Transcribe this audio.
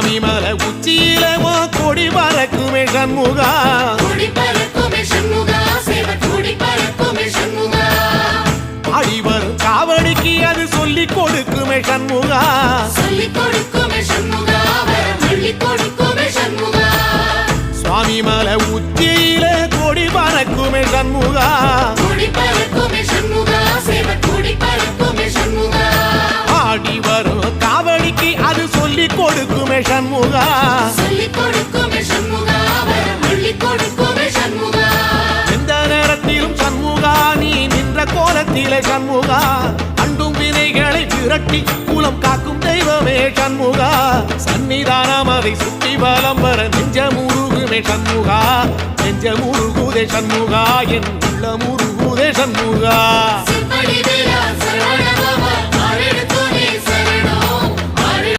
சுவாமி மலை உச்சியில கொடி பறக்குமே சண்முகா, கொடி பறக்குமே சண்முகா, சேவை கொடி பறக்குமே சண்முகா. ஆடி வரும் காவடிக்கு அது சொல்லி கொடுக்குமே சண்முகா, சொல்லி கொடுக்குமே சண்முகா, வரம் சொல்லி கொடுக்குமே சண்முகா. சுவாமி மலை உச்சியில கொடி பறக்குமே சண்முகா, கொடி பறக்குமே சண்முகா, சேவை கொடி பறக்குமே சண்முகா. ஆடி வரும் காவடிக்கு அது சொல்லி கொடுக்குமே சண்முகா, சொல்லி கொடுக்குமே சண்முகா, வரம் சொல்லி கொடுக்குமே சண்முகா. எந்த நேரத்திலும் சண்முகா நீ நின்ற கோலத்திலே சண்முகா, அண்டும் வினைகளை விரட்டி குலம் காக்கும் தெய்வமே சண்முகா. சன்னிதானம் அதை சுற்றி பலம் வர நெஞ்ச முருகுமே சண்முகா, நெஞ்ச முருகுதே சண்முகா, என் உள்ள முருகுதே சண்முகா. சிற்படி வீரா சரவண பவா